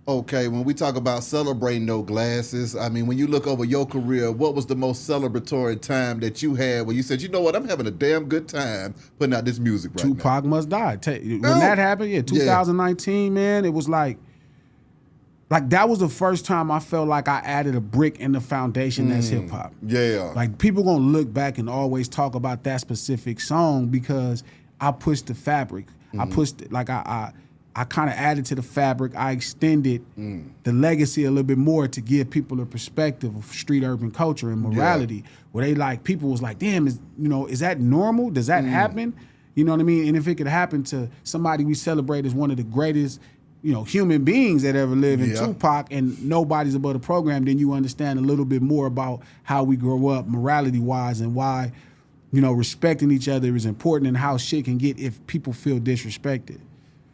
Okay, when we talk about celebrating no glasses, I mean, when you look over your career, what was the most celebratory time that you had when you said, you know what, I'm having a damn good time putting out this music right now? Tupac Must Die. When that happened, 2019, man, it was like that was the first time I felt like I added a brick in the foundation that's hip hop. Yeah. Like people gonna look back and always talk about that specific song because I pushed the fabric. I pushed it, like I kind of added to the fabric. I extended the legacy a little bit more to give people a perspective of street urban culture and morality. Where they like people was like, damn, is that normal? Does that happen? You know what I mean? And if it could happen to somebody we celebrate as one of the greatest, human beings that ever lived in Tupac, and nobody's above the program, then you understand a little bit more about how we grow up morality wise and why, respecting each other is important and how shit can get if people feel disrespected.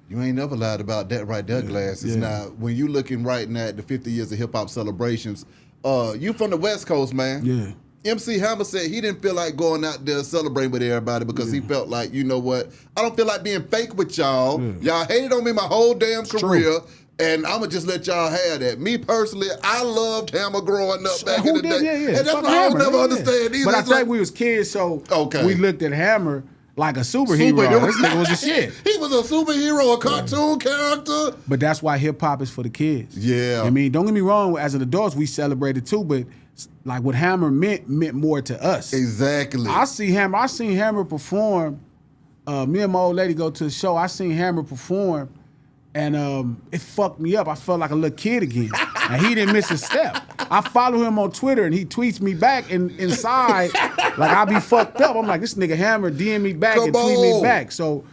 You ain't never lied about that right there, Glasses. Now, when you looking right now at the 50 years of hip-hop celebrations, you from the West Coast, man. Yeah. MC Hammer said he didn't feel like going out there celebrating with everybody because he felt like, you know what, I don't feel like being fake with y'all. Y'all hated on me my whole damn career, and I'm going to just let y'all have that. Me personally, I loved Hammer growing up back in the day. And that's what I don't never understand either. But I think we was kids, so we looked at Hammer like a superhero. This nigga was a shit. He was a superhero, a cartoon character. But that's why hip-hop is for the kids. Yeah. I mean, don't get me wrong, as an adults, we celebrated too, but like what Hammer meant more to us. Exactly. I seen Hammer perform. Me and my old lady go to the show. I seen Hammer perform, and it fucked me up. I felt like a little kid again. And he didn't miss a step. I follow him on Twitter, and he tweets me back, and inside, like I be fucked up. I'm like, this nigga Hammer DM me back and tweet me back. So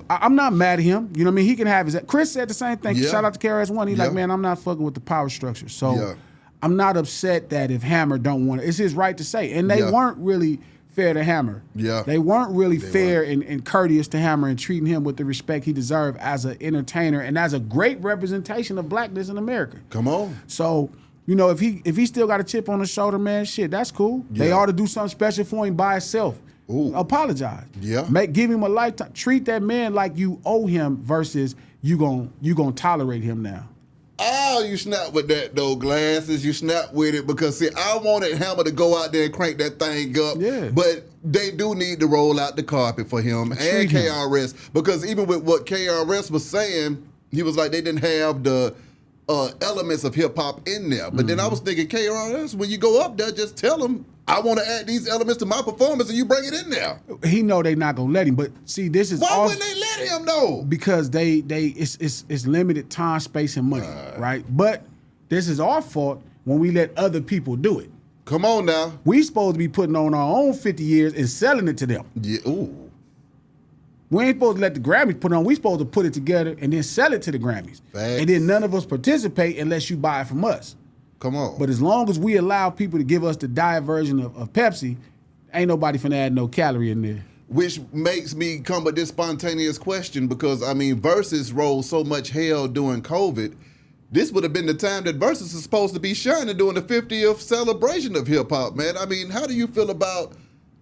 I'm not mad at him. You know what I mean? He can have his. Chris said the same thing. Shout out to KRS-One. He's like, man, I'm not fucking with the power structure. So I'm not upset that if Hammer don't want it. It's his right to say. And they weren't really fair to Hammer. They weren't really fair and courteous to Hammer and treating him with the respect he deserved as an entertainer and as a great representation of blackness in America. Come on. So, if he still got a chip on his shoulder, man, shit, that's cool. They ought to do something special for him by itself. Apologize. Give him a lifetime. Treat that man like you owe him versus you gonna tolerate him now. Oh, you snap with that though, Glasses. You snap with it because see, I wanted Hammer to go out there and crank that thing up. But they do need to roll out the carpet for him and KRS because even with what KRS was saying, he was like they didn't have the elements of hip hop in there. But then I was thinking, KRS, when you go up there, just tell them I want to add these elements to my performance, and you bring it in there. He know they not gonna let him, but see, this is why wouldn't they let him though? Because it's limited time, space, and money, right? But this is our fault when we let other people do it. Come on now, we supposed to be putting on our own 50 years and selling it to them. Ooh. We ain't supposed to let the Grammys put it on. We supposed to put it together and then sell it to the Grammys. And then none of us participate unless you buy it from us. Come on. But as long as we allow people to give us the diet version of Pepsi, ain't nobody finna add no calorie in there. Which makes me come with this spontaneous question because, I mean, Versus rolled so much hell during COVID. This would have been the time that Versus is supposed to be shining during the 50th celebration of hip-hop, man. I mean, how do you feel about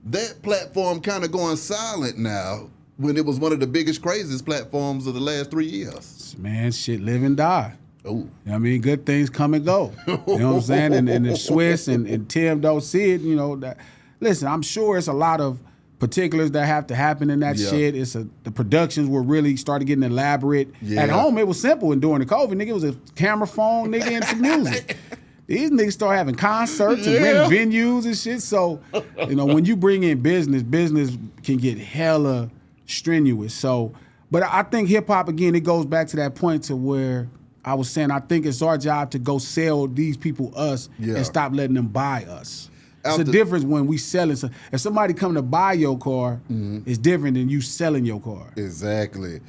that platform kind of going silent now when it was one of the biggest, craziest platforms of the last 3 years? Man, shit live and die. Oh, you know what I mean? Good things come and go. You know what I'm saying? And the Swiss and Tim don't see it, that. Listen, I'm sure it's a lot of particulars that have to happen in that shit. The productions were really started getting elaborate. At home, it was simple, and during the COVID, nigga, it was a camera phone, nigga, and some music. These niggas start having concerts and renting venues and shit. So, when you bring in business can get hella strenuous. So, but I think hip hop, again, it goes back to that point to where I was saying, I think it's our job to go sell these people us and stop letting them buy us. It's a difference when we selling. If somebody come to buy your car, it's different than you selling your car. Exactly.